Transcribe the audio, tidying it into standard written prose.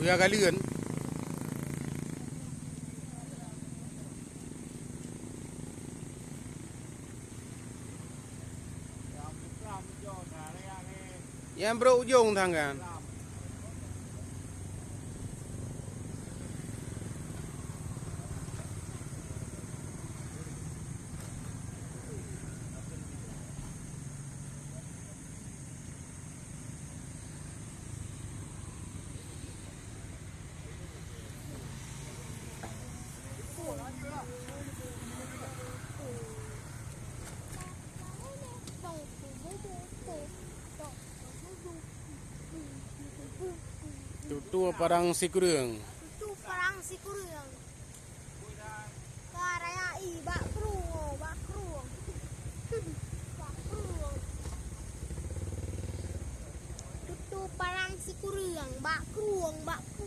Kuya galian. Yang berujung tangan. Tutu parang si kurang. Tutu parang si kurang. Karaya bak kruong, bak kruong. Bak kruong. Tutu parang si kurang, bak kruong, bak kruong.